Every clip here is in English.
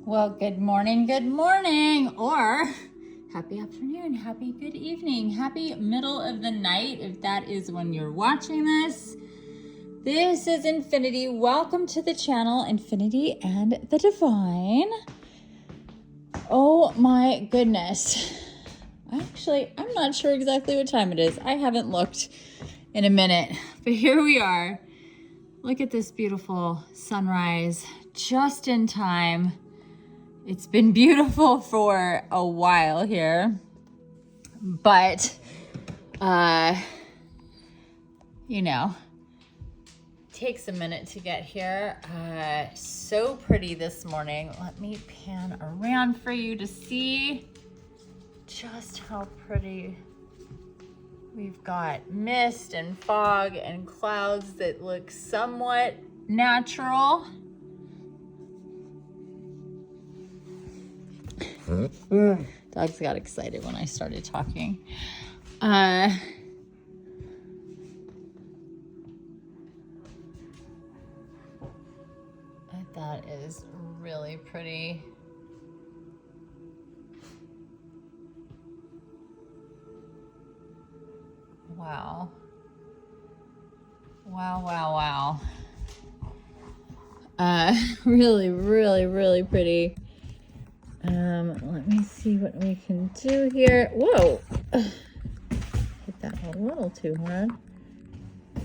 Well, good morning, or happy afternoon, happy good evening, happy middle of the night, if that is when you're watching this. This is Infiniti. Welcome to the channel, Infiniti and the Divine. Oh my goodness. Actually, I'm not sure exactly what time it is. I haven't looked in a minute, but here we are. Look at this beautiful sunrise, just in time. It's been beautiful for a while here, but, takes a minute to get here. So pretty this morning. Let me pan around for you to see just how pretty. We've got mist and fog and clouds that look somewhat natural. Dogs got excited when I started talking. That is really pretty. Wow. Wow. Really, really, really pretty. Let me see what we can do here. Whoa. Hit that a little too hard. I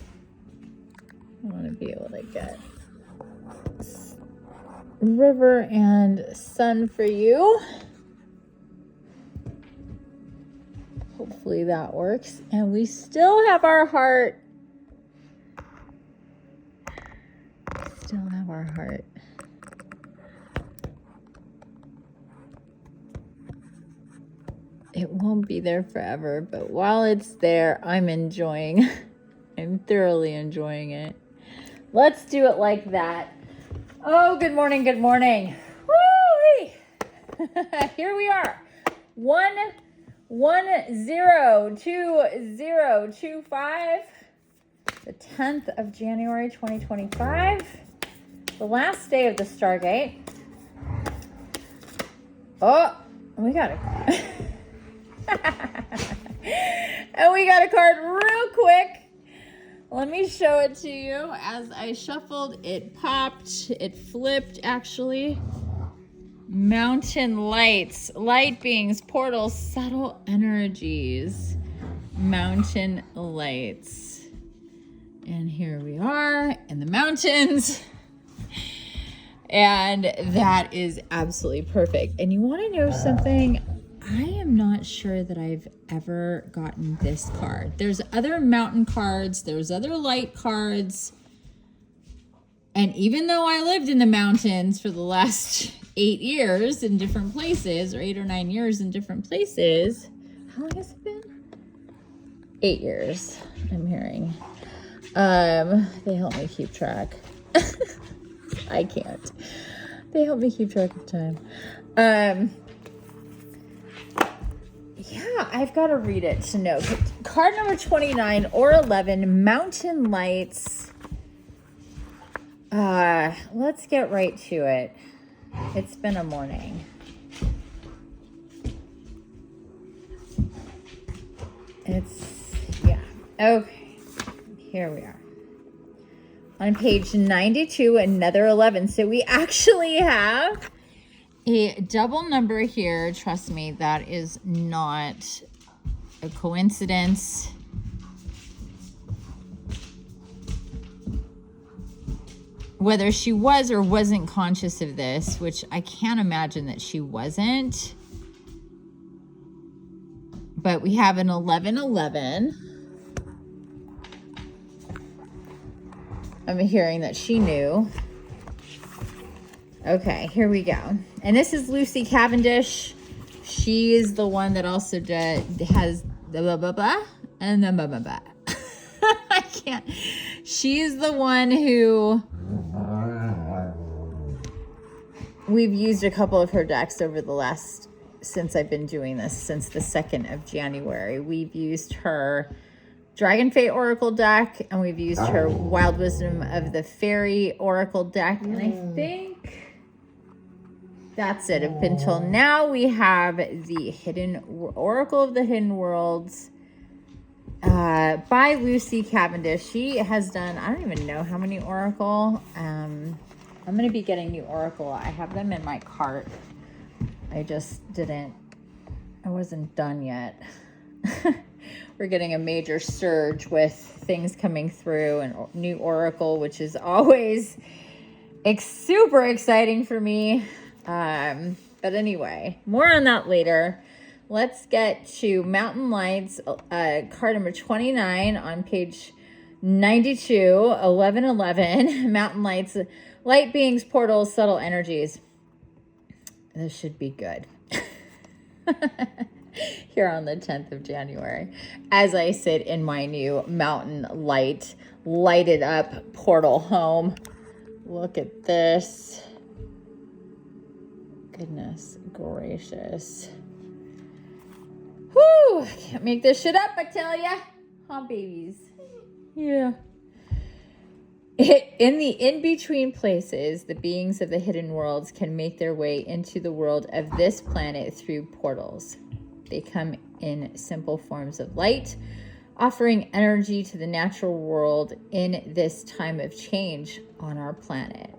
want to be able to get river and sun for you. Hopefully that works. And we still have our heart. It won't be there forever, but while it's there, I'm thoroughly enjoying it. Let's do it like that. Oh, good morning. Woo-wee. Here we are. 1-1-0-2-0-2-5. The 10th of January, 2025. The last day of the Stargate. Oh, we got it. And we got a card real quick. Let me show it to you. As I shuffled, it popped, it flipped actually. Mountain lights, light beings, portals, subtle energies, mountain lights. And here we are in the mountains. And that is absolutely perfect. And you want to know something? I am not sure that I've ever gotten this card. There's other mountain cards. There's other light cards. And even though I lived in the mountains for the last 8 years in different places, or 8 or 9 years in different places, how long has it been? 8 years, I'm hearing. They help me keep track. I can't. They help me keep track of time. Yeah, I've got to read it to know. Card number 29 or 11, Mountain Lights. Let's get right to it. It's been a morning. Okay. Here we are. On page 92, another 11. So we actually have a double number here. Trust me, that is not a coincidence. Whether she was or wasn't conscious of this, which I can't imagine that she wasn't. But we have an 1111. I'm hearing that she knew. Okay, here we go. And this is Lucy Cavendish. She is the one that also has the blah, blah, blah, and the blah, blah, blah. I can't. She is the one who we've used a couple of her decks over the last, since I've been doing this, since the 2nd of January. We've used her Dragon Fate Oracle deck, and we've used her Wild Wisdom of the Fairy Oracle deck. And I think That's it. Up until now, we have the Oracle of the Hidden Worlds by Lucy Cavendish. She has done, I don't even know how many Oracle. I'm going to be getting the Oracle. I have them in my cart. I wasn't done yet. We're getting a major surge with things coming through and new Oracle, which is always super exciting for me. But anyway, more on that later. Let's get to Mountain Lights, card number 29 on page 92, 1111. Mountain Lights, light beings, portals, subtle energies. This should be good. Here on the 10th of January, as I sit in my new Mountain Light, lighted up portal home. Look at this. Goodness gracious. Whoo! Can't make this shit up, I tell ya. Huh, babies? Yeah. In the in-between places, the beings of the hidden worlds can make their way into the world of this planet through portals. They come in simple forms of light, offering energy to the natural world in this time of change on our planet.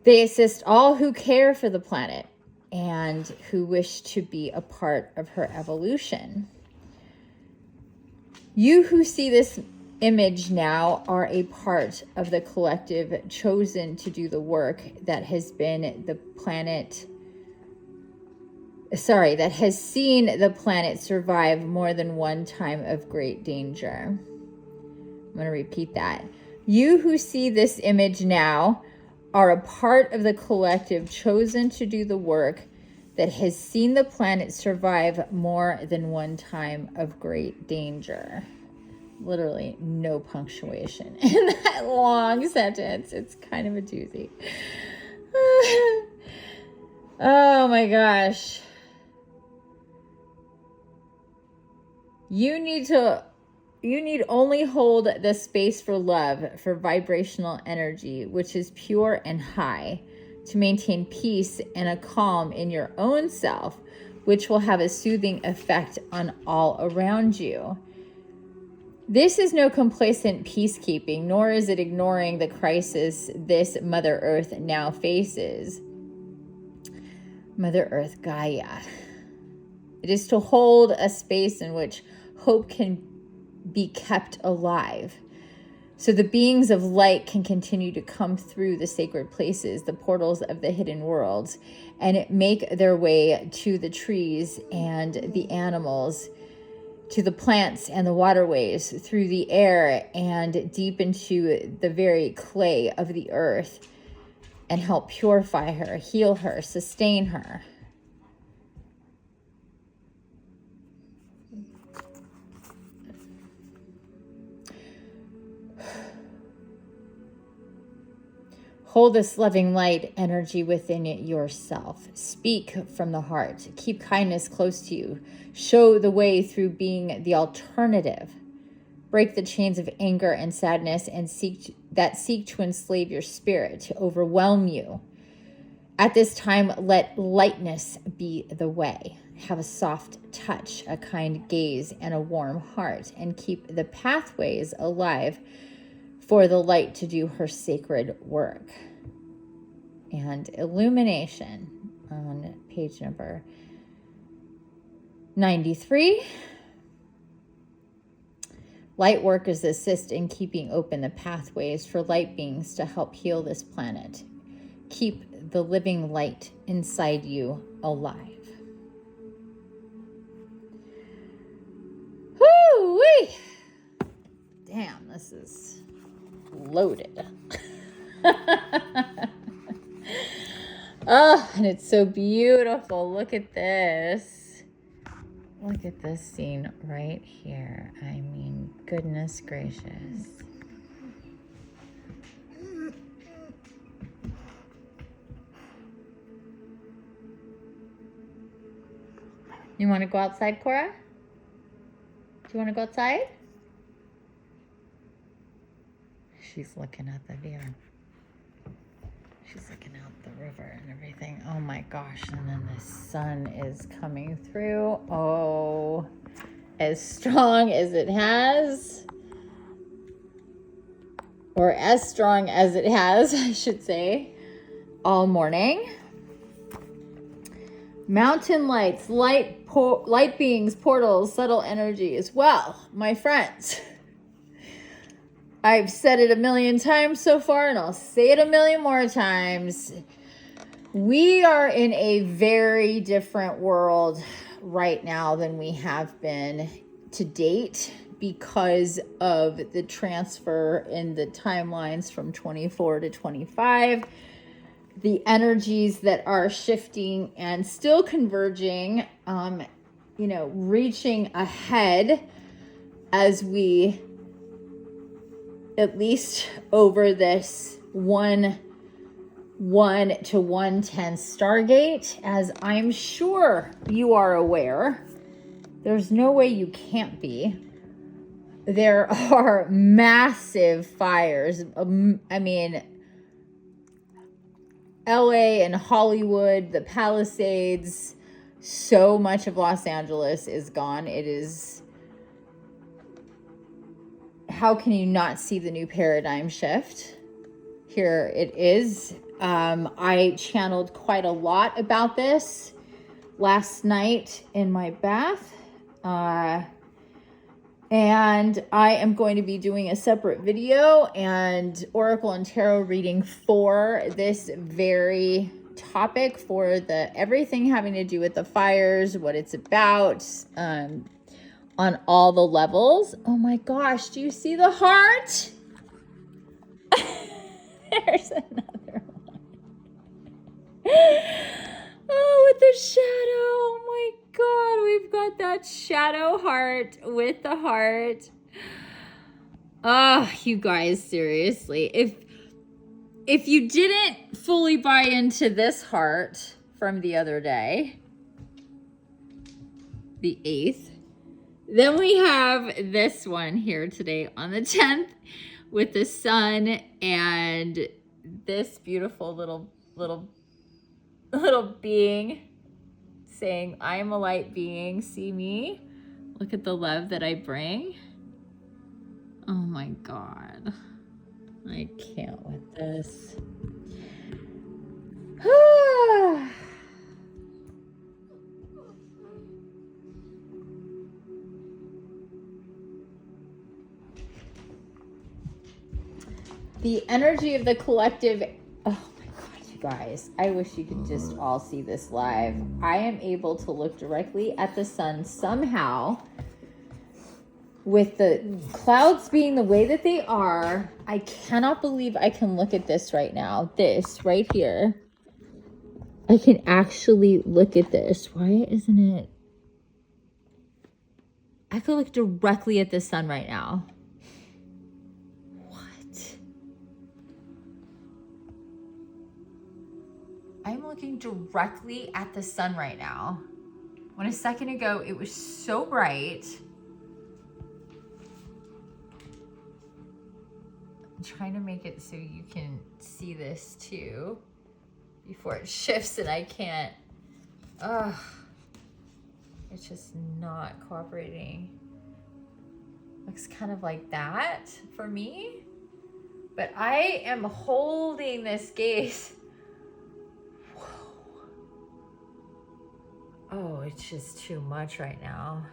They assist all who care for the planet and who wish to be a part of her evolution. You who see this image now are a part of the collective chosen to do the work that has been the planet. That has seen the planet survive more than one time of great danger. I'm going to repeat that. You who see this image now are a part of the collective chosen to do the work that has seen the planet survive more than one time of great danger. Literally no punctuation in that long sentence. It's kind of a doozy. Oh my gosh. You need only hold the space for love, for vibrational energy, which is pure and high, to maintain peace and a calm in your own self, which will have a soothing effect on all around you. This is no complacent peacekeeping, nor is it ignoring the crisis this Mother Earth now faces. Mother Earth Gaia. It is to hold a space in which hope can be kept alive, so the beings of light can continue to come through the sacred places, the portals of the hidden worlds, and make their way to the trees and the animals, to the plants and the waterways, through the air and deep into the very clay of the earth, and help purify her, heal her, sustain her. Hold this loving light energy within yourself. Speak from the heart. Keep kindness close to you. Show the way through being the alternative. Break the chains of anger and sadness and seek to enslave your spirit, to overwhelm you. At this time, let lightness be the way. Have a soft touch, a kind gaze, and a warm heart, and keep the pathways alive for the light to do her sacred work. And illumination on page number 93. Light workers assist in keeping open the pathways for light beings to help heal this planet. Keep the living light inside you alive. Woo-wee! Damn, this is loaded. Oh, and it's so beautiful. Look at this. Look at this scene right here. I mean, goodness gracious. You want to go outside, Cora? Do you want to go outside? She's looking at the view. She's looking and everything. Oh my gosh. And then the sun is coming through. Oh, as strong as it has, or as strong as it has, I should say, all morning. Mountain lights, light beings, portals, subtle energies. Well, my friends, I've said it a million times so far, and I'll say it a million more times. We are in a very different world right now than we have been to date because of the transfer in the timelines from 24 to 25. The energies that are shifting and still converging, reaching ahead as we, at least over this 1 to 110 Stargate, as I'm sure you are aware, there's no way you can't be. There are massive fires. LA and Hollywood, the Palisades, so much of Los Angeles is gone. It is, how can you not see the new paradigm shift? Here it is. I channeled quite a lot about this last night in my bath. And I am going to be doing a separate video and Oracle and Tarot reading for this very topic, for the everything having to do with the fires, what it's about, on all the levels. Oh my gosh, do you see the heart? There's another one. Oh, with the shadow. Oh my God, we've got that shadow heart with the heart. Oh, you guys, seriously. If you didn't fully buy into this heart from the other day, the 8th, then we have this one here today on the 10th with the sun and this beautiful little being saying, I am a light being, see me. Look at the love that I bring. Oh my God. I can't with this. The energy of the collective. Oh my God, you guys. I wish you could just all see this live. I am able to look directly at the sun somehow. With the clouds being the way that they are, I cannot believe I can look at this right now. This right here. I can actually look at this. Why isn't it? I could look directly at the sun right now. What? I'm looking directly at the sun right now. When a second ago, it was so bright. I'm trying to make it so you can see this too before it shifts and I can't. Ugh. It's just not cooperating. Looks kind of like that for me. But I am holding this gaze. Whoa. Oh, it's just too much right now.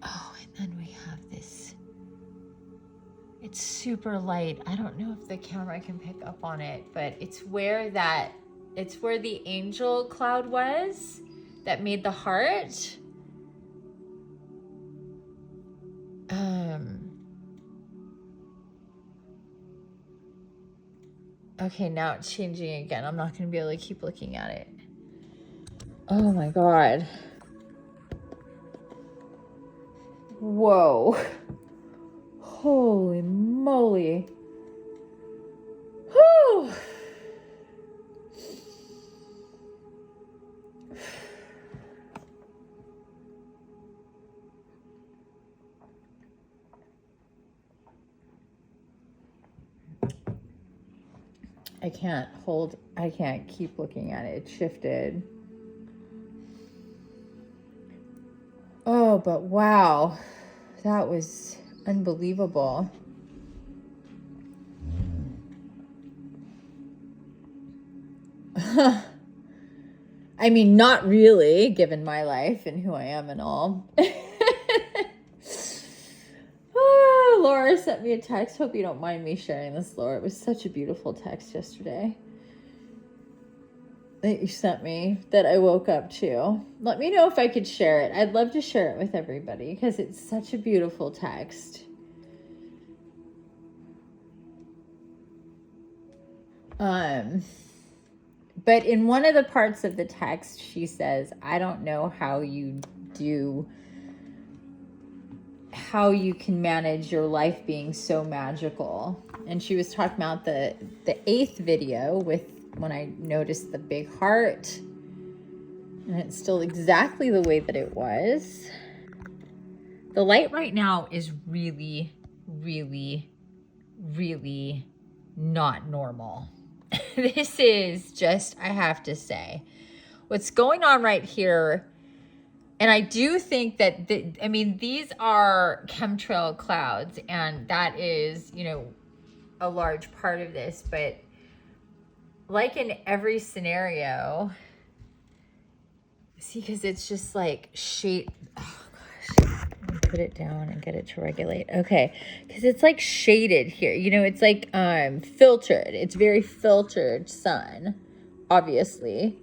Oh, and then we have this. It's super light. I don't know if the camera can pick up on it, but it's where the angel cloud was that made the heart. Okay, now it's changing again. I'm not going to be able to keep looking at it. Oh my God. Whoa. Holy moly. Whew. I can't keep looking at it. It shifted. Oh, but wow. That was unbelievable. I mean, not really, given my life and who I am and all. Oh, Laura sent me a text. Hope you don't mind me sharing this, Laura. It was such a beautiful text yesterday that you sent me that I woke up to. Let me know if I could share it. I'd love to share it with everybody because it's such a beautiful text. But in one of the parts of the text, she says, I don't know how you can manage your life being so magical. And she was talking about the 8th video with when I noticed the big heart. And it's still exactly the way that it was. The light right now is really, really, really not normal. This is just, I have to say, what's going on right here. And I do think that, these are chemtrail clouds, and that is, a large part of this. But like in every scenario, see, because it's just like shade. Oh gosh, let me put it down and get it to regulate. Okay, because it's like shaded here. It's like filtered. It's very filtered sun, obviously.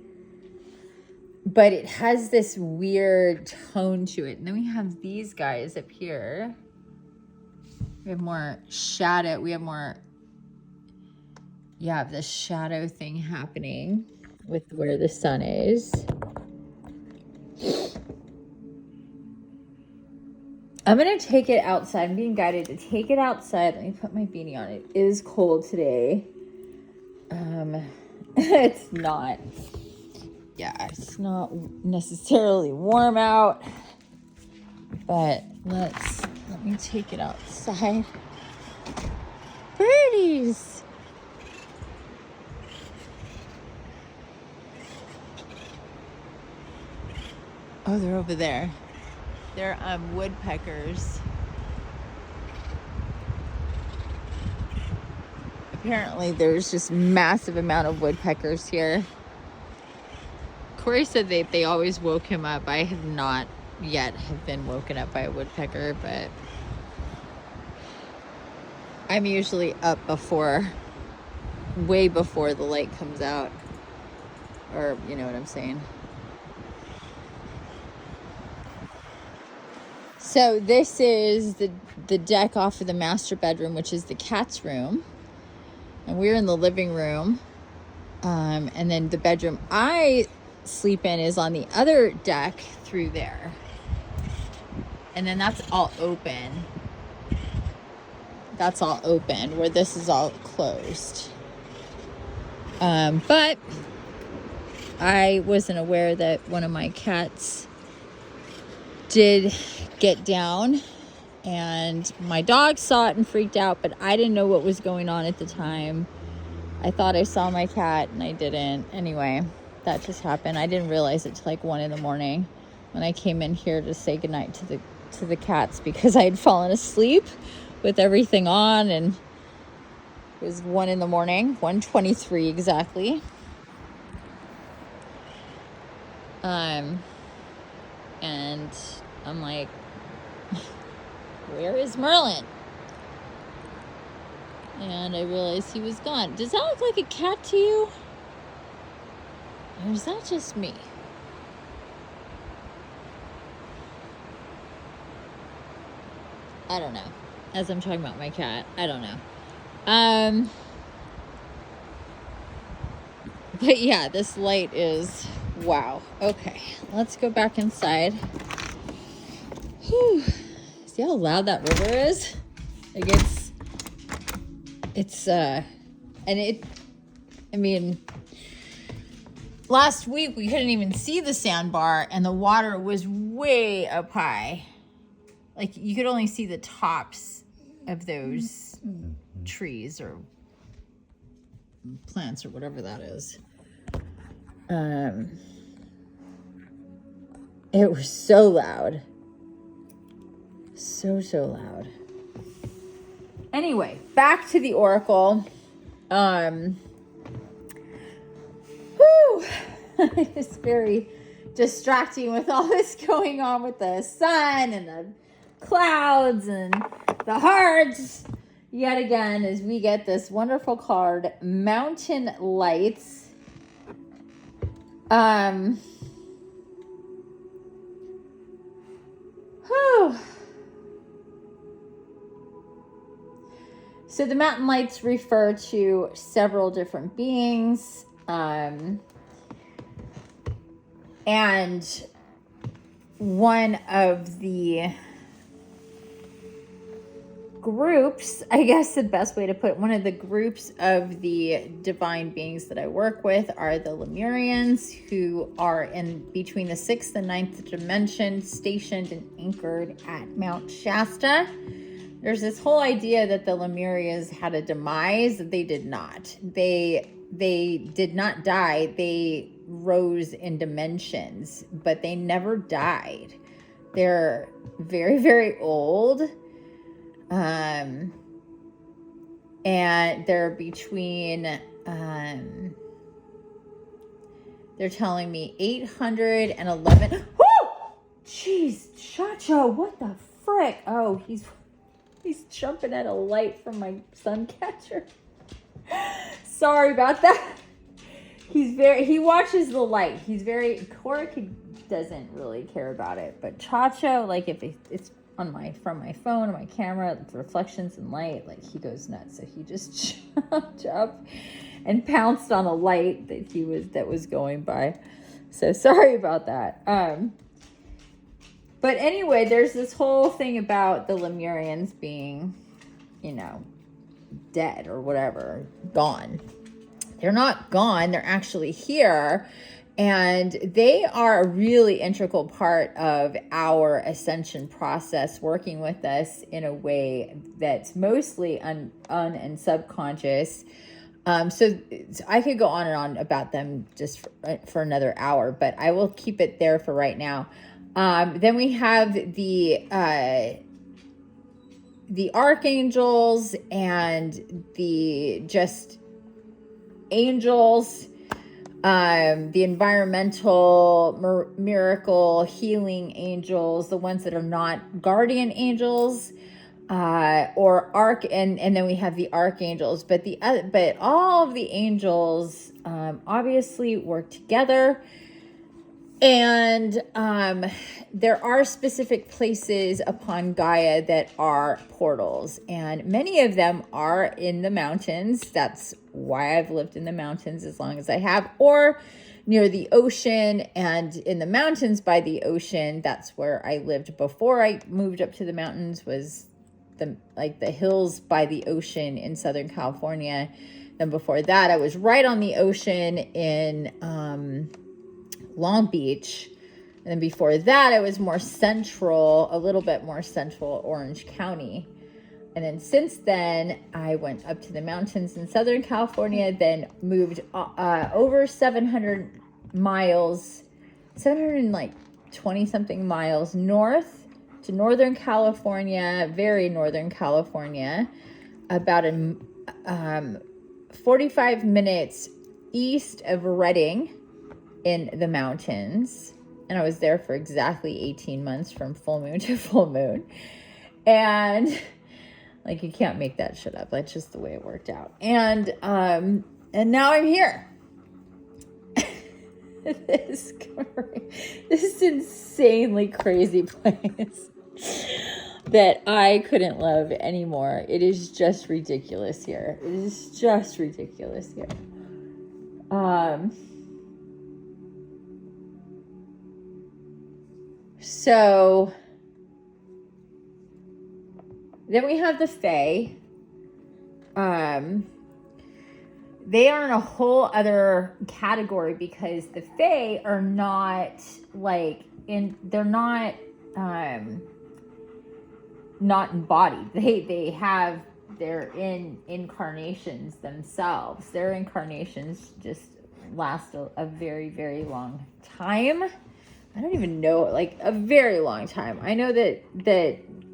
But it has this weird tone to it. And then we have these guys up here. We have more shadow. We have more, the shadow thing happening with where the sun is. I'm going to take it outside. I'm being guided to take it outside. Let me put my beanie on. It is cold today. It's not. Yeah, it's not necessarily warm out, but let me take it outside. Birdies. Oh, they're over there. They're woodpeckers. Apparently there's just massive amount of woodpeckers here. Corey said they always woke him up. I have not yet been woken up by a woodpecker, but I'm usually up way before the light comes out. Or, you know what I'm saying? So this is the deck off of the master bedroom, which is the cat's room. And we're in the living room. And then the bedroom I sleep in is on the other deck through there. And then that's all open. That's all open, where this is all closed. But I wasn't aware that one of my cats did get down, and my dog saw it and freaked out, but I didn't know what was going on at the time. I thought I saw my cat and I didn't. Anyway, that just happened. I didn't realize it till like 1 a.m. when I came in here to say goodnight to the cats, because I had fallen asleep with everything on, and it was 1 a.m, 1:23 exactly. And I'm like, where is Merlin? And I realized he was gone. Does that look like a cat to you? Or is that just me? I don't know. As I'm talking about my cat, I don't know. But yeah, this light is, wow. Okay, let's go back inside. Whew. See how loud that river is? Like last week we couldn't even see the sandbar, and the water was way up high. Like, you could only see the tops of those trees or plants or whatever that is. It was so loud. So loud. Anyway, back to the oracle. It's very distracting with all this going on with the sun and the clouds and the hearts. Yet again, as we get this wonderful card, Mountain Lights. So the mountain lights refer to several different beings. And one of the groups, I guess the best way to put it, one of the groups of the divine beings that I work with are the Luminaries, who are in between the 6th and 9th dimension, stationed and anchored at Mount Shasta. There's this whole idea that the Luminaries had a demise. They did not. They did not die. They rose in dimensions, but they never died. They're very, very old. And they're between, they're telling me 811. Woo! Jeez, Chacho, what the frick? Oh, he's jumping at a light from my sun catcher. Sorry about that. He watches the light. He's very, Korik doesn't really care about it, but Chacho, like if it's from my phone or my camera, the reflections and light, like he goes nuts. So he just jumped up and pounced on a light that was going by. So sorry about that. But anyway, there's this whole thing about the Lemurians being, dead or whatever, gone. They're not gone. They're actually here. And they are a really integral part of our ascension process, working with us in a way that's mostly un and subconscious. So I could go on and on about them just for another hour, but I will keep it there for right now. Then we have the archangels and the just angels, the environmental miracle healing angels, the ones that are not guardian angels, or and then we have the archangels, but all of the angels obviously work together. And there are specific places upon Gaia that are portals, and many of them are in the mountains. That's why I've lived in the mountains as long as I have, or near the ocean. And in the mountains by the ocean, that's where I lived before I moved up to the mountains, was the hills by the ocean in Southern California. Then before that, I was right on the ocean in Long Beach. And then before that, I was more central, a little bit more central Orange County. And then since then, I went up to the mountains in Southern California, then moved over 700 miles, 720 something miles north to Northern California, very Northern California, about 45 minutes east of Redding in the mountains. And I was there for exactly 18 months from full moon to full moon. And you can't make that shit up. That's just the way it worked out. And now I'm here. This insanely crazy place that I couldn't love anymore. It is just ridiculous here. It is just ridiculous here. So then we have the Fae. They are in a whole other category, because the Fae are not they're not embodied. They have they're in incarnations themselves. Their incarnations just last a very, very long time. I don't even know, like a very long time. I know that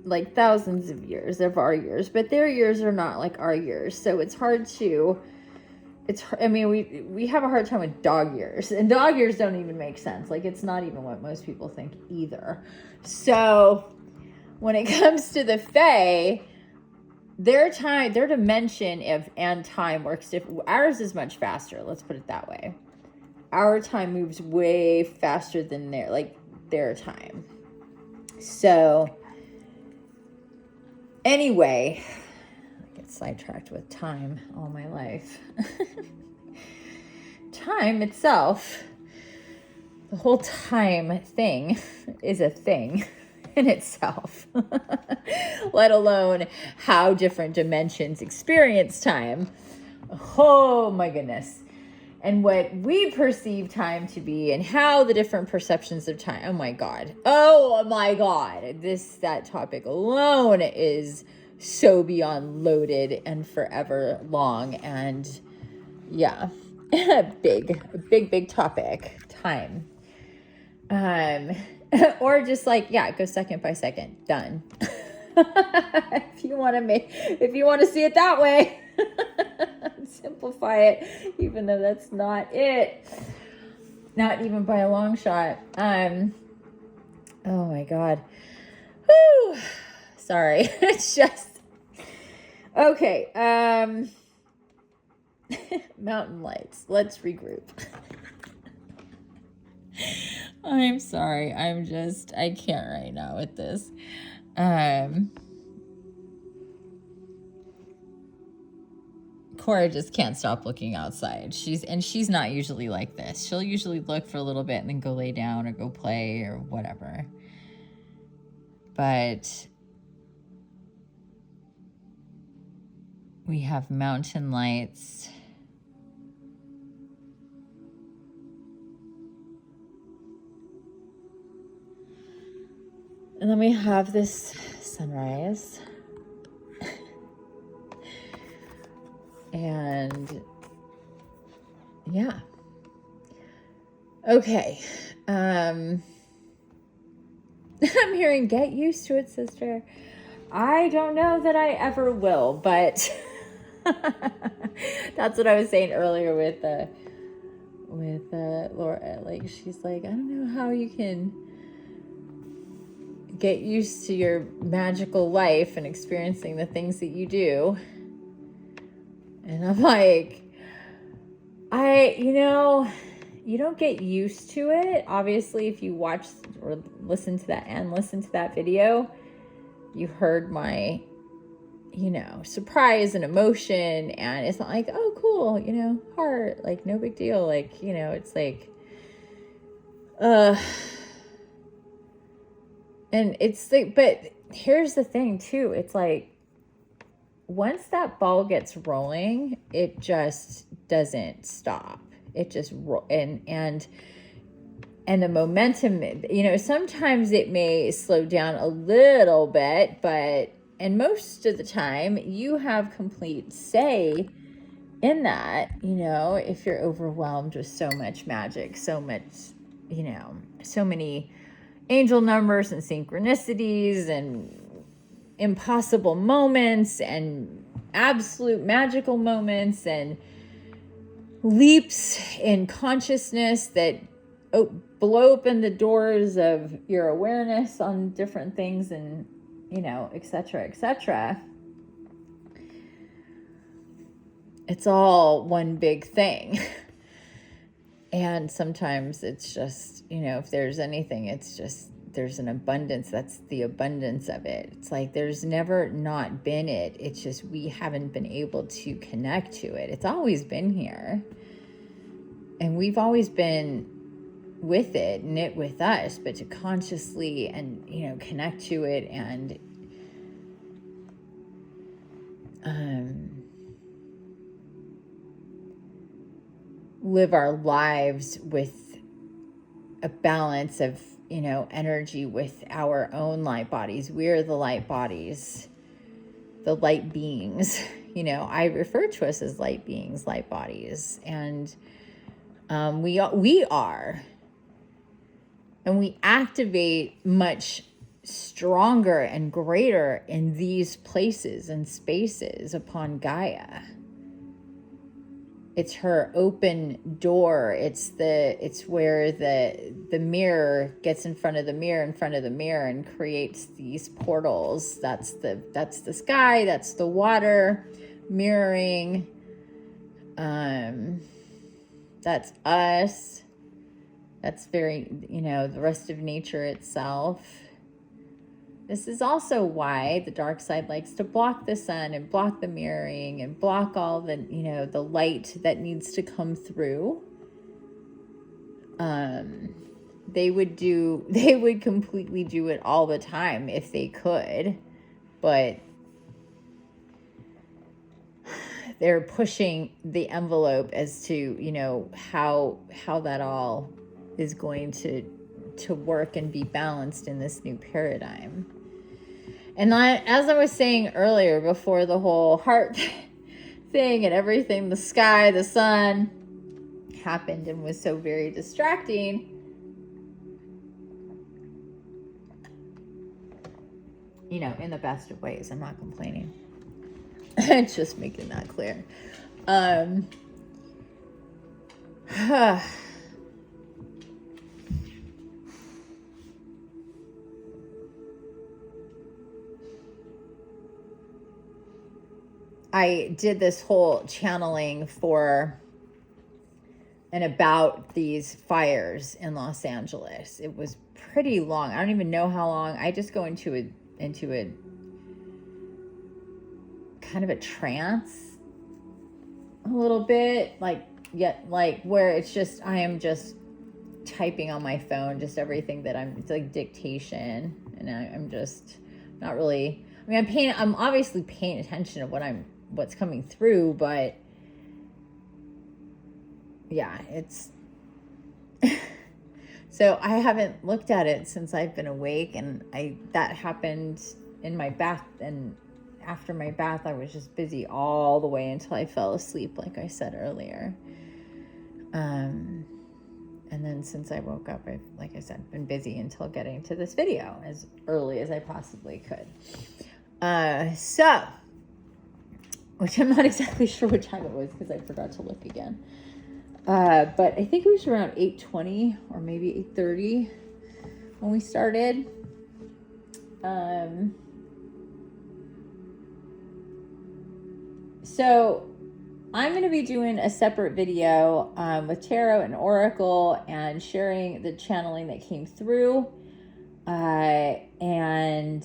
like thousands of years of our years, but their years are not like our years. So it's hard to, I mean, we have a hard time with dog years, and dog years don't even make sense. Like, it's not even what most people think either. So when it comes to the Fae, their dimension and time works different. Ours is much faster. Let's put it that way. Our time moves way faster than their time. So anyway, I get sidetracked with time all my life. Time itself, the whole time thing is a thing in itself, let alone how different dimensions experience time. Oh my goodness. And what we perceive time to be, and how the different perceptions of time. Oh my God. That topic alone is so beyond loaded and forever long. And yeah, big topic, time. Or just go second by second, done. if you want to see it that way, simplify it, even though that's not it, not even by a long shot. Oh my God. Whew. Sorry. It's just, okay. Mountain lights. Let's regroup. I'm sorry. I can't right now with this. Cora just can't stop looking outside. She's not usually like this. She'll usually look for a little bit and then go lay down or go play or whatever. But we have mountain lights. And then we have this sunrise. And yeah. Okay. I'm hearing get used to it, sister. I don't know that I ever will, but that's what I was saying earlier with Laura. Like, she's like, I don't know how you can get used to your magical life and experiencing the things that you do. And I'm like, you don't get used to it. Obviously, if you watch or listen to that video, you heard my, surprise and emotion. And it's not like, oh, cool, heart, like, no big deal. Like, it's like, and it's like, but here's the thing too. It's like, once that ball gets rolling, it just doesn't stop. It just and the momentum, sometimes it may slow down a little bit, and most of the time you have complete say in that, if you're overwhelmed with so much magic, so much, so many angel numbers and synchronicities and impossible moments and absolute magical moments and leaps in consciousness that blow open the doors of your awareness on different things, and etc. It's all one big thing. And sometimes it's just, if there's anything, it's just, there's an abundance. That's the abundance of it. It's like there's never not been it. It's just we haven't been able to connect to it. It's always been here. And we've always been with it and it with us, but to consciously and, connect to it and live our lives with a balance of energy with our own light bodies. We're the light bodies. the light beings. You know, I refer to us as light beings, light bodies, and we are, and we activate much stronger and greater in these places and spaces upon Gaia. It's her open door. It's where the mirror gets in front of the mirror and creates these portals. That's the sky, that's the water mirroring. That's us. That's very, you know, the rest of nature itself. This is also why the dark side likes to block the sun and block the mirroring and block all the, you know, the light that needs to come through. They would completely do it all the time if they could, but they're pushing the envelope as to, you know, how that all is going to work and be balanced in this new paradigm. And as I was saying earlier, before the whole heart thing and everything, the sky, the sun happened and was so very distracting, you know, in the best of ways. I'm not complaining. It's just making that clear. I did this whole channeling for and about these fires in Los Angeles. It was pretty long. I don't even know how long. I just go into a kind of a trance a little bit, like where it's just, I am just typing on my phone, just everything that it's like dictation. And I'm just not really, I mean, I'm obviously paying attention to what's coming through, but yeah, it's, so I haven't looked at it since I've been awake, and that happened in my bath, and after my bath, I was just busy all the way until I fell asleep, like I said earlier. And then since I woke up, I've, like I said, been busy until getting to this video as early as I possibly could. So, which I'm not exactly sure what time it was because I forgot to look again. But I think it was around 8:20 or maybe 8:30 when we started. So I'm going to be doing a separate video with Tarot and Oracle and sharing the channeling that came through, and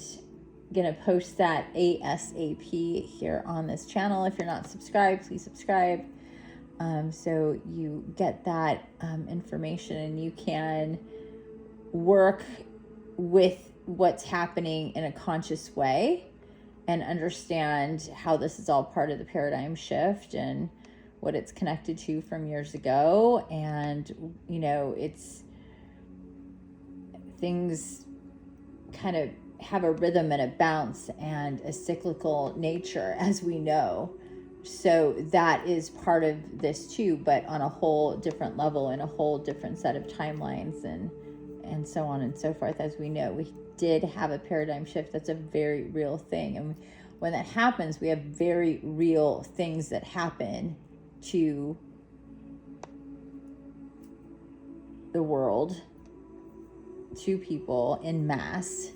going to post that ASAP here on this channel. If you're not subscribed, please subscribe, so you get that information and you can work with what's happening in a conscious way and understand how this is all part of the paradigm shift and what it's connected to from years ago. And, you know, it's, things kind of have a rhythm and a bounce and a cyclical nature, as we know. So that is part of this too, but on a whole different level, in a whole different set of timelines and so on and so forth. As we know, we did have a paradigm shift. That's a very real thing. And when that happens, we have very real things that happen to the world, to people in mass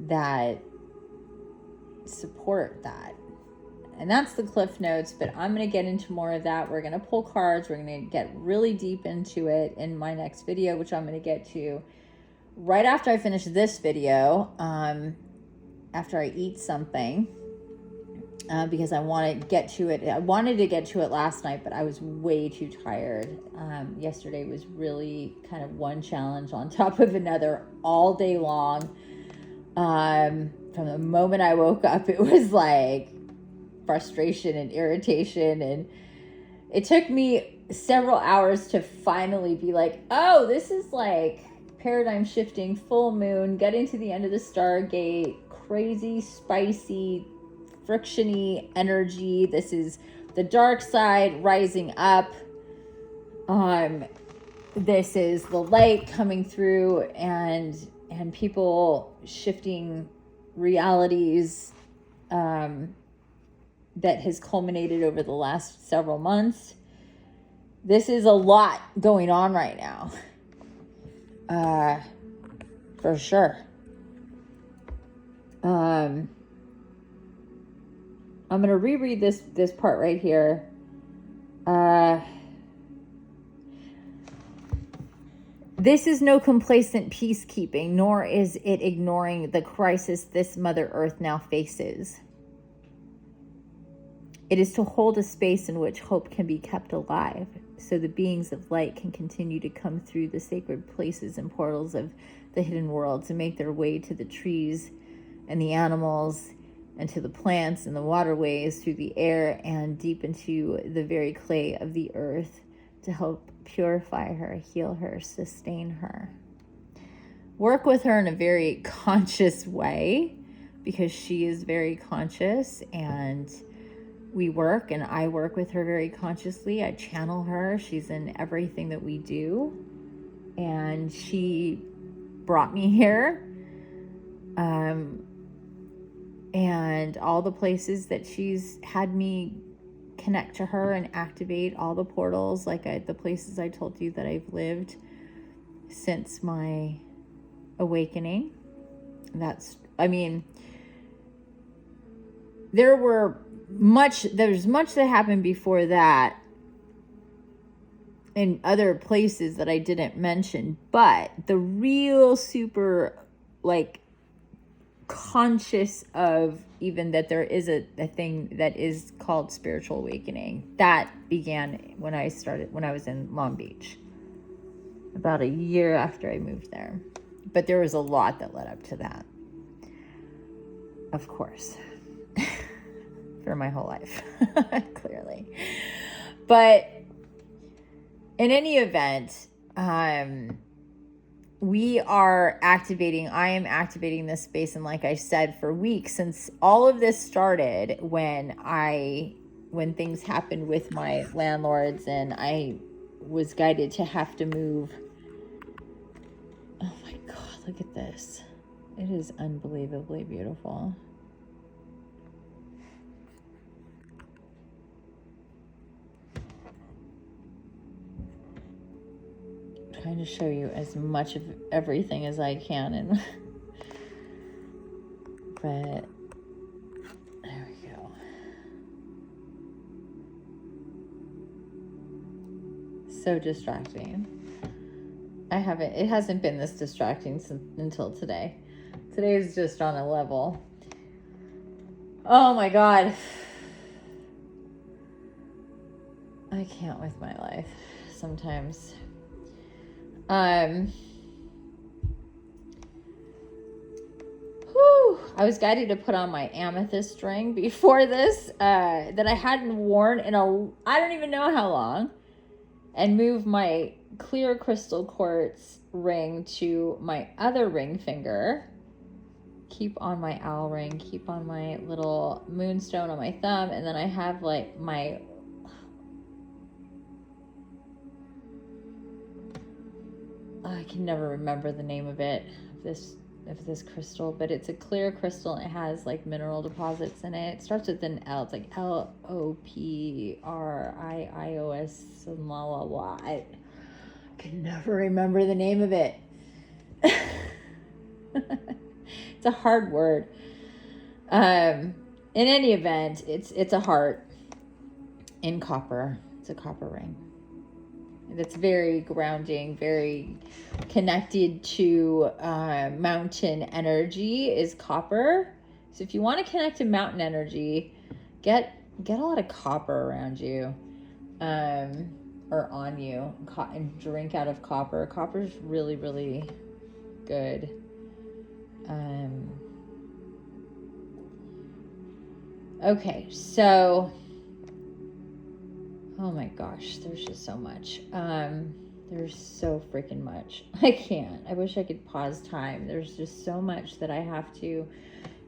that support that. And that's the Cliff Notes, but I'm going to get into more of that. We're going to pull cards. We're going to get really deep into it in my next video, which I'm going to get to right after I finish this video, after I eat something, because I want to get to it. I wanted to get to it last night, but I was way too tired. Yesterday was really kind of one challenge on top of another all day long. From the moment I woke up, it was like frustration and irritation, and it took me several hours to finally be like, oh, this is like paradigm shifting, full moon, getting to the end of the Stargate, crazy, spicy frictiony energy. This is the dark side rising up. This is the light coming through, and people shifting realities that has culminated over the last several months. This is a lot going on right now. For sure. I'm going to reread this part right here. This is no complacent peacekeeping, nor is it ignoring the crisis this Mother Earth now faces. It is to hold a space in which hope can be kept alive, so the beings of light can continue to come through the sacred places and portals of the hidden world to make their way to the trees and the animals and to the plants and the waterways, through the air and deep into the very clay of the earth, to help purify her, heal her, sustain her. Work with her in a very conscious way, because she is very conscious, and we work, and I work with her very consciously. I channel her. She's in everything that we do, and she brought me here. And all the places that she's had me connect to her and activate, all the portals, like the places I told you that I've lived since my awakening. There's much that happened before that in other places that I didn't mention, but the real super conscious of even that there is a thing that is called spiritual awakening, that began when I was in Long Beach, about a year after I moved there. But there was a lot that led up to that, of course, for my whole life, clearly. But in any event, I am activating this space, and like I said, for weeks, since all of this started, when things happened with my landlords and I was guided to have to move. Oh my God, look at this. It is unbelievably beautiful. Trying to show you as much of everything as I can, but there we go. So distracting. It hasn't been this distracting until today. Today is just on a level. Oh my God. I can't with my life sometimes. I was guided to put on my amethyst ring before this, that I hadn't worn in I don't even know how long, and move my clear crystal quartz ring to my other ring finger, keep on my owl ring, keep on my little moonstone on my thumb, and then I have my I can never remember the name of it, of this crystal, but it's a clear crystal, and it has mineral deposits in it. It starts with an L. It's LOPRIIOS, blah blah blah. I can never remember the name of it. It's a hard word. In any event, it's a heart in copper. It's a copper ring. That's very grounding, very connected to mountain energy, is copper. So if you want to connect to mountain energy, get a lot of copper around you, or on you, and drink out of copper. Copper is really, really good. Okay, so oh my gosh, there's just so much. There's so freaking much. I can't. I wish I could pause time. There's just so much that I have to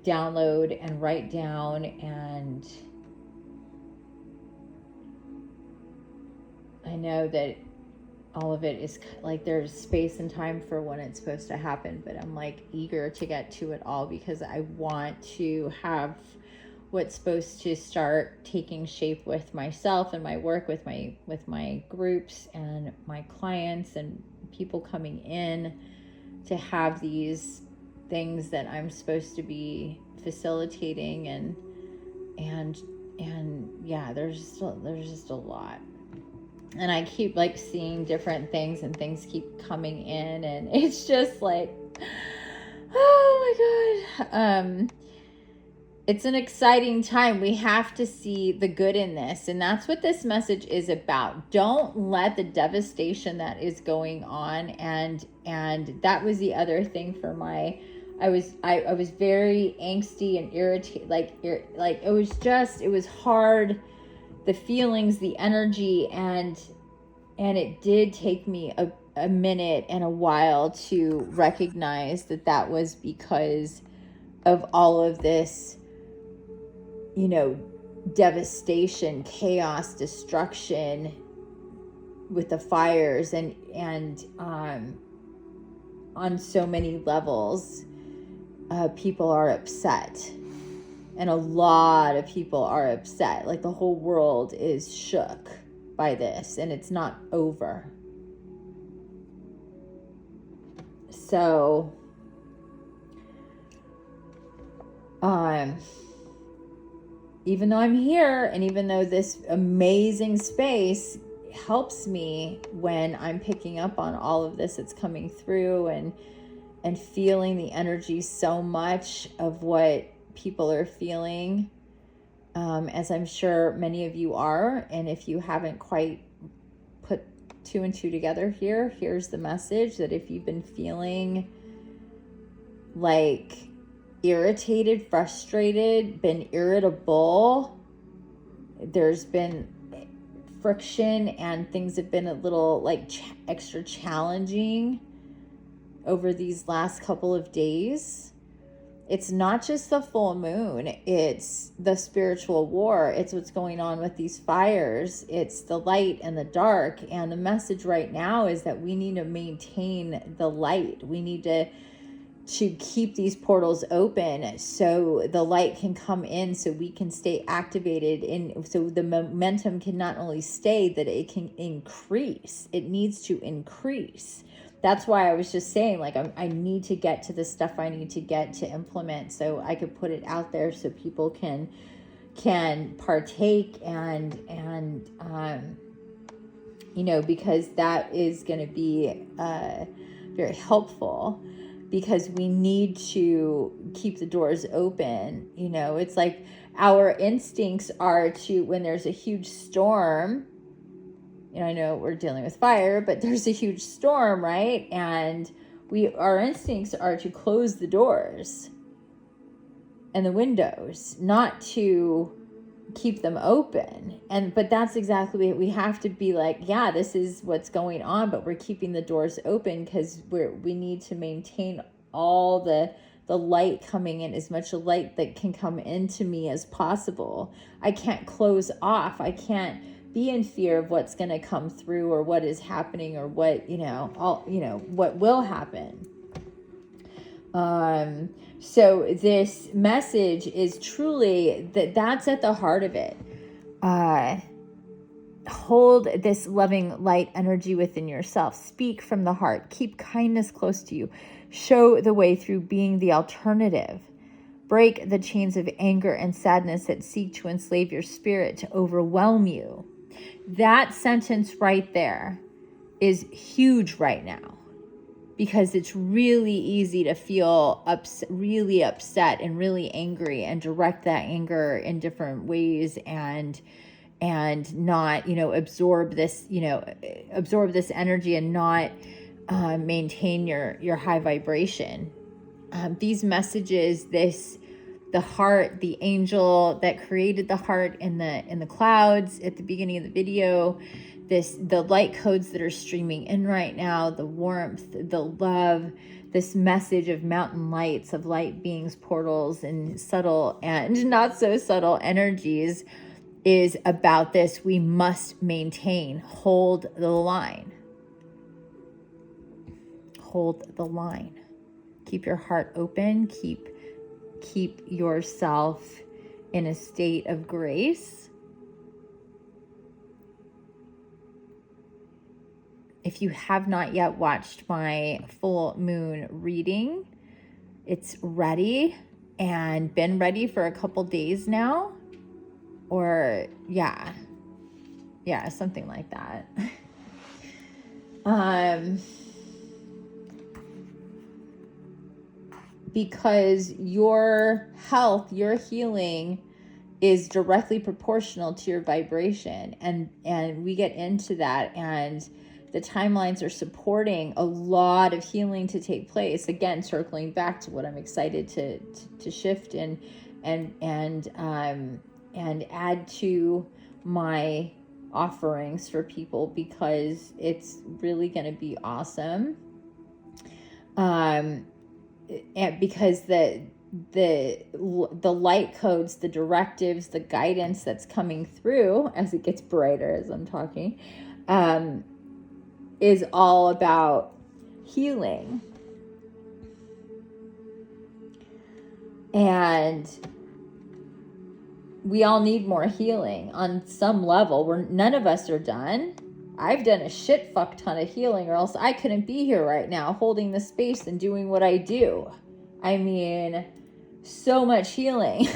download and write down, and I know that all of it is like there's space and time for when it's supposed to happen, but I'm like eager to get to it all because I want to have what's supposed to start taking shape with myself and my work, with my groups and my clients and people coming in, to have these things that I'm supposed to be facilitating, and yeah, there's just a lot. And I keep like seeing different things, and things keep coming in, and it's just like, oh my God. It's an exciting time. We have to see the good in this. And that's what this message is about. Don't let the devastation that is going on. And that was the other thing for I was very angsty and irritated. Like it was hard, the feelings, the energy, and it did take me a minute and a while to recognize that was because of all of this, devastation, chaos, destruction with the fires, and on so many levels, people are upset. And a lot of people are upset. Like the whole world is shook by this, and it's not over. So, even though I'm here, and even though this amazing space helps me when I'm picking up on all of this that's coming through, and feeling the energy so much of what people are feeling, as I'm sure many of you are. And if you haven't quite put two and two together here's the message: that if you've been feeling like irritated, frustrated, been irritable, there's been friction, and things have been a little like extra challenging over these last couple of days. It's not just the full moon, it's the spiritual war. It's what's going on with these fires. It's the light and the dark. And the message right now is that we need to maintain the light. We need to keep these portals open so the light can come in, so we can stay activated, and so the momentum can not only stay, that it can increase. It needs to increase. That's why I was just saying, like, I need to get to the stuff I need to get to implement, so I could put it out there so people can partake, and because that is going to be very helpful, because we need to keep the doors open. It's like our instincts are to, when there's a huge storm, I know we're dealing with fire, but there's a huge storm, right? And our instincts are to close the doors and the windows, not to keep them open. But that's exactly what we have to be like, yeah, this is what's going on, but we're keeping the doors open because we need to maintain all the light coming in, as much light that can come into me as possible. I can't close off. I can't be in fear of what's going to come through, or what is happening, or what, what will happen. So this message is truly that's at the heart of it. Hold this loving light energy within yourself. Speak from the heart. Keep kindness close to you. Show the way through being the alternative. Break the chains of anger and sadness that seek to enslave your spirit, to overwhelm you. That sentence right there is huge right now, because it's really easy to feel really upset and really angry, and direct that anger in different ways, and not, absorb this energy, and not maintain your high vibration. These messages, the heart, the angel that created the heart in the clouds at the beginning of the video, the light codes that are streaming in right now, the warmth, the love, this message of mountain lights, of light beings, portals, and subtle and not so subtle energies is about this. We must maintain, hold the line. Hold the line. Keep your heart open. Keep yourself in a state of grace. If you have not yet watched my full moon reading, it's ready and been ready for a couple days now. Or yeah, something like that. Because your health, your healing is directly proportional to your vibration. And we get into that, and the timelines are supporting a lot of healing to take place. Again, circling back to what I'm excited to shift and add to my offerings for people, because it's really going to be awesome. And because the light codes, the directives, the guidance that's coming through as it gets brighter as I'm talking, is all about healing. And we all need more healing on some level. None of us are done. I've done a shit fuck ton of healing, or else I couldn't be here right now holding the space and doing what I do. I mean, so much healing,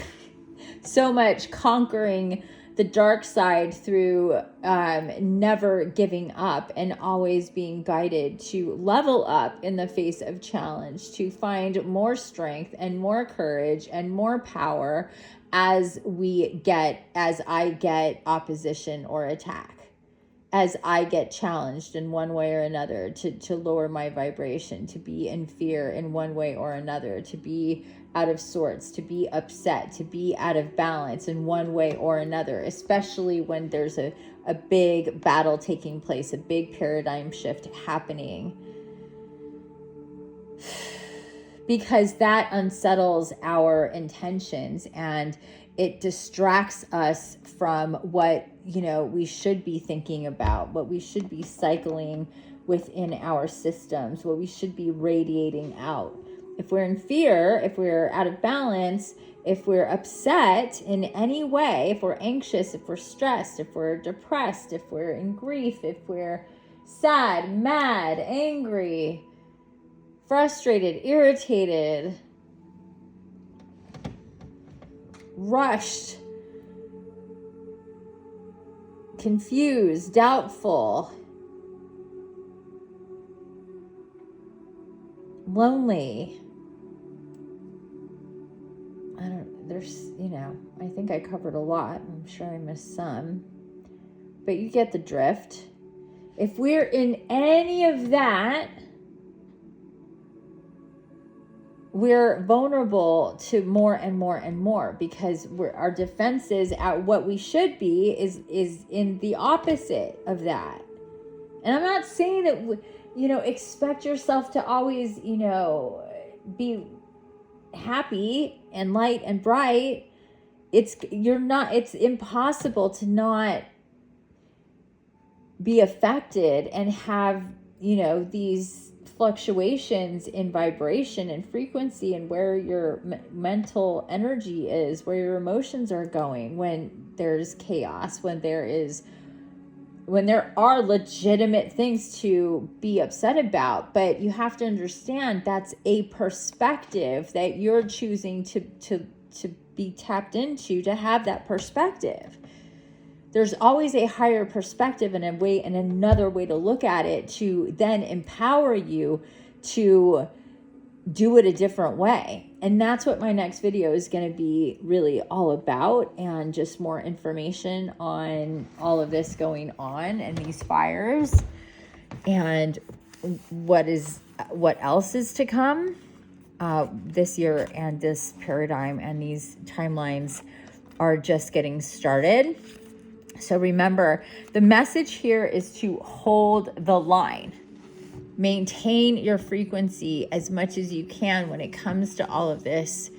so much conquering the dark side through never giving up and always being guided to level up in the face of challenge, to find more strength and more courage and more power as I get opposition or attack, as I get challenged in one way or another to lower my vibration, to be in fear in one way or another, to be out of sorts, to be upset, to be out of balance in one way or another, especially when there's a big battle taking place, a big paradigm shift happening. Because that unsettles our intentions, and it distracts us from what, we should be thinking about, what we should be cycling within our systems, what we should be radiating out. If we're in fear, if we're out of balance, if we're upset in any way, if we're anxious, if we're stressed, if we're depressed, if we're in grief, if we're sad, mad, angry, frustrated, irritated, rushed, confused, doubtful, lonely. I think I covered a lot. I'm sure I missed some, but you get the drift. If we're in any of that, we're vulnerable to more and more and more, because our defenses at what we should be is in the opposite of that. And I'm not saying that, expect yourself to always, be happy and light and bright. It's impossible to not be affected and have, these fluctuations in vibration and frequency, and where your mental energy is, where your emotions are going when there's chaos, when there are legitimate things to be upset about. But you have to understand that's a perspective that you're choosing to be tapped into, to have that perspective. There's always a higher perspective and another way to look at it, to then empower you to do it a different way. And that's what my next video is going to be really all about, and just more information on all of this going on and these fires, and what else is to come this year. And this paradigm and these timelines are just getting started. So remember, the message here is to hold the line. maintain your frequency as much as you can when it comes to all of this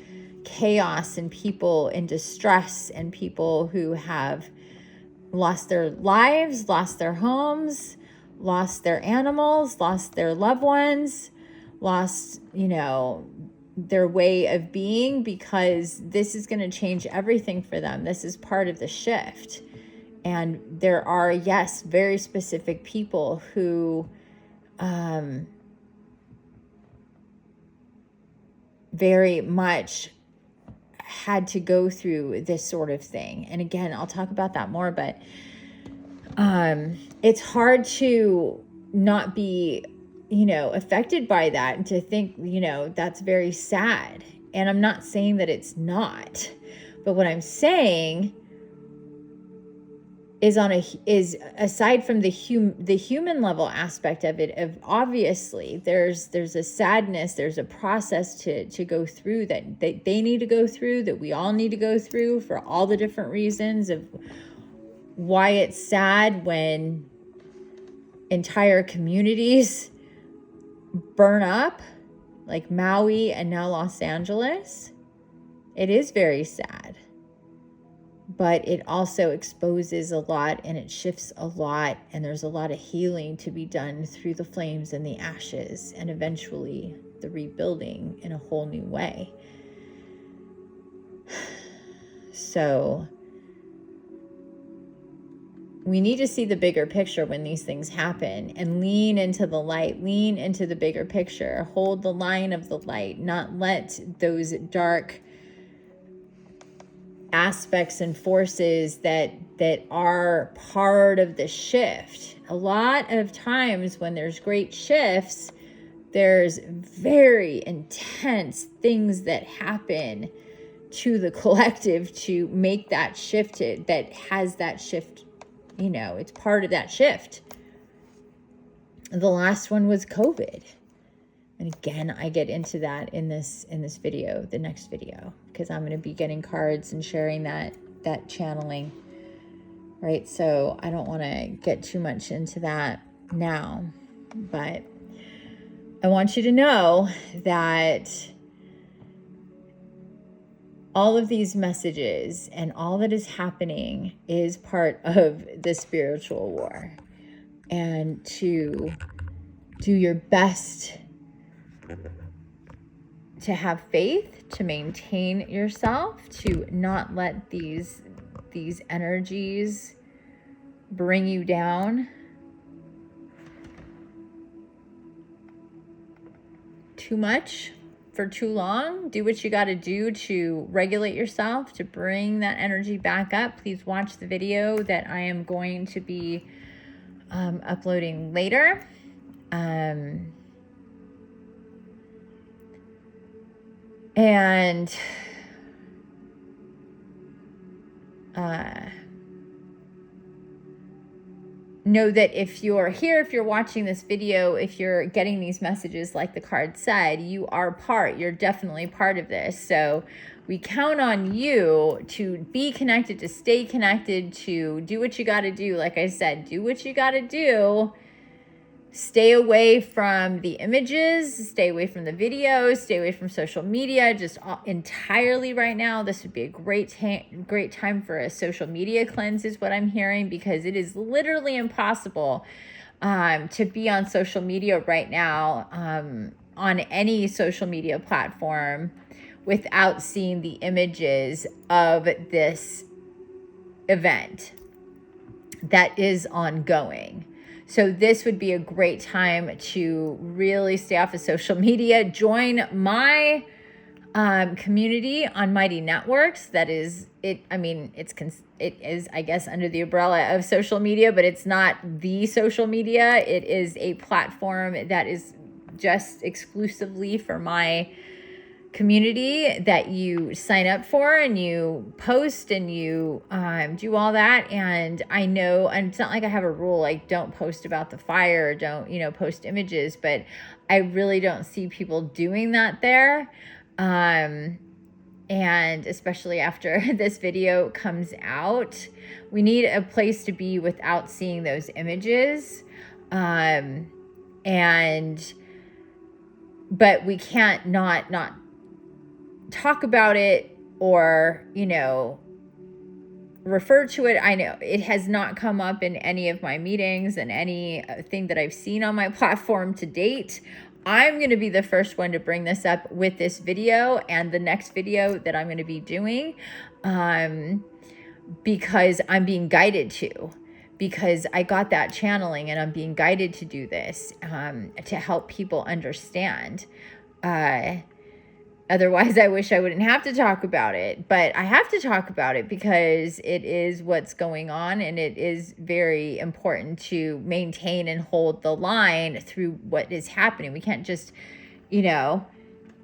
chaos and people in distress and people who have lost their lives, lost their homes, lost their animals, lost their loved ones, lost, their way of being, because this is going to change everything for them. This is part of the shift. And there are, yes, very specific people who very much had to go through this sort of thing. And again, I'll talk about that more, but it's hard to not be, affected by that and to think, that's very sad. And I'm not saying that it's not, but what I'm saying is aside from the human level aspect of it, of obviously there's a sadness, there's a process to go through that they need to go through, that we all need to go through for all the different reasons of why it's sad when entire communities burn up, like Maui and now Los Angeles. It is very sad, but it also exposes a lot and it shifts a lot, and there's a lot of healing to be done through the flames and the ashes, and eventually the rebuilding in a whole new way. So we need to see the bigger picture when these things happen and lean into the light, lean into the bigger picture, hold the line of the light, not let those dark aspects and forces that are part of the shift. A lot of times when there's great shifts, there's very intense things that happen to the collective to make that shift, that has that shift. It's part of that shift. The last one was COVID. And again, I get into that in this video, the next video, because I'm going to be getting cards and sharing that channeling, right? So I don't want to get too much into that now, but I want you to know that all of these messages and all that is happening is part of the spiritual war, and to do your best to have faith, to maintain yourself, to not let these energies bring you down too much for too long. Do what you got to do to regulate yourself, to bring that energy back up. Please watch the video that I am going to be uploading later. And know that if you're here, if you're watching this video, if you're getting these messages like the card said, you're definitely part of this. So we count on you to be connected, to stay connected, to do what you got to do. Like I said, do what you got to do. Stay away from the images, stay away from the videos, stay away from social media, just entirely right now. This would be a great time for a social media cleanse is what I'm hearing, because it is literally impossible to be on social media right now, on any social media platform, without seeing the images of this event that is ongoing. So this would be a great time to really stay off of social media. Join my community on Mighty Networks. That is it. I mean, it is, I guess, under the umbrella of social media, but it's not the social media. It is a platform that is just exclusively for my community, that you sign up for and you post and you do all that. And I know, and it's not like I have a rule like don't post about the fire, don't post images, but I really don't see people doing that there. And especially after this video comes out, we need a place to be without seeing those images. But we can't not talk about it or, you know, refer to it. I know it has not come up in any of my meetings and anything that I've seen on my platform to date. I'm going to be the first one to bring this up with this video and the next video that I'm going to be doing, because I'm being guided to, because I got that channeling and I'm being guided to do this, to help people understand. Otherwise, I wish I wouldn't have to talk about it, but I have to talk about it because it is what's going on, and it is very important to maintain and hold the line through what is happening. We can't just, you know,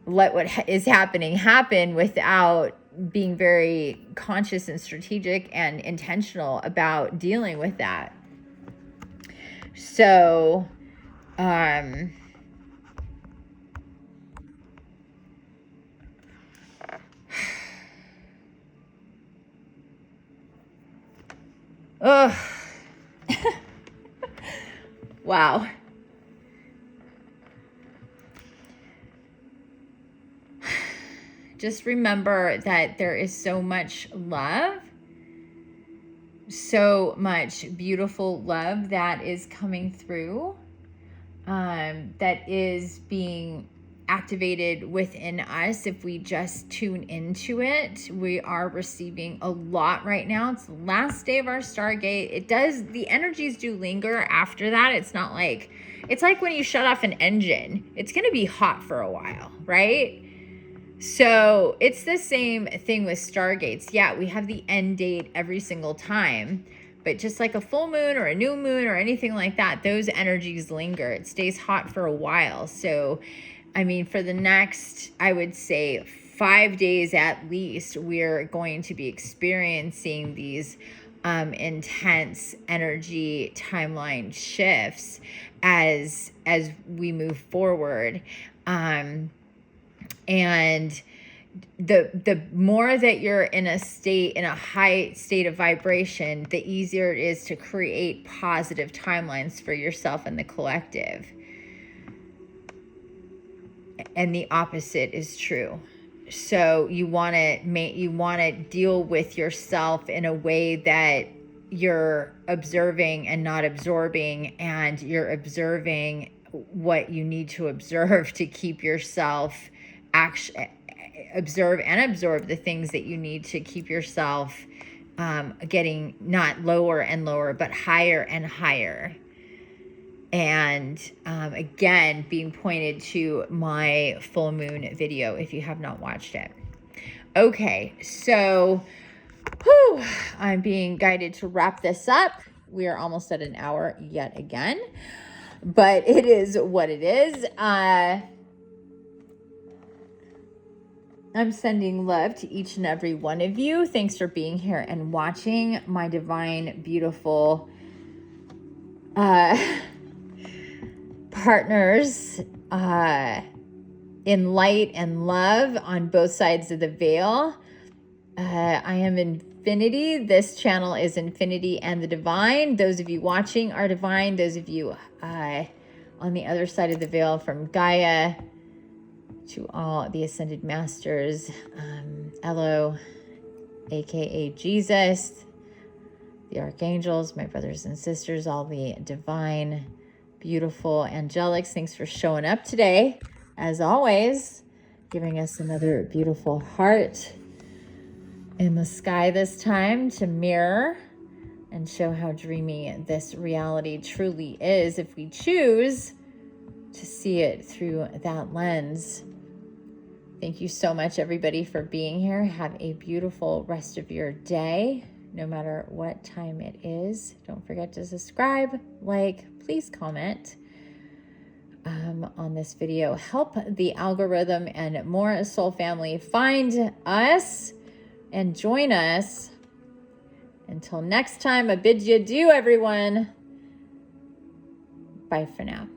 let what is happening happen without being very conscious and strategic and intentional about dealing with that. So, ugh. Wow. Just remember that there is so much love, so much beautiful love that is coming through, that is being activated within us. If we just tune into it, we are receiving a lot right now. It's the last day of our Stargate. The energies do linger after that. It's not like, it's like when you shut off an engine, it's going to be hot for a while, right? So it's the same thing with Stargates. Yeah, we have the end date every single time, but just like a full moon or a new moon or anything like that, those energies linger. It stays hot for a while. So, I mean, for the next, I would say 5 days at least, we're going to be experiencing these intense energy timeline shifts as we move forward. And the more that you're in a high state of vibration, the easier it is to create positive timelines for yourself and the collective. And the opposite is true. So you want to deal with yourself in a way that you're observing and not absorbing, and you're observing what you need to observe to keep yourself observe and absorb the things that you need to keep yourself getting not lower and lower, but higher and higher. And again, being pointed to my full moon video if you have not watched it. Okay, so I'm being guided to wrap this up. We are almost at an hour yet again, but it is what it is. I'm sending love to each and every one of you. Thanks for being here and watching my divine, beautiful partners in light and love on both sides of the veil. I am Infiniti. This channel is Infiniti and the Divine. Those of you watching are divine. Those of you on the other side of the veil, from GAIA to all the Ascended Masters, Elo, aka Jesus, the Archangels, my brothers and sisters, all the divine, beautiful angelics. Thanks for showing up today, as always, giving us another beautiful heart in the sky this time to mirror and show how dreamy this reality truly is if we choose to see it through that lens. Thank you so much, everybody, for being here. Have a beautiful rest of your day, no matter what time it is. Don't forget to subscribe, like, please comment on this video. Help the algorithm and more soul family find us and join us. Until next time, I bid you adieu, everyone. Bye for now.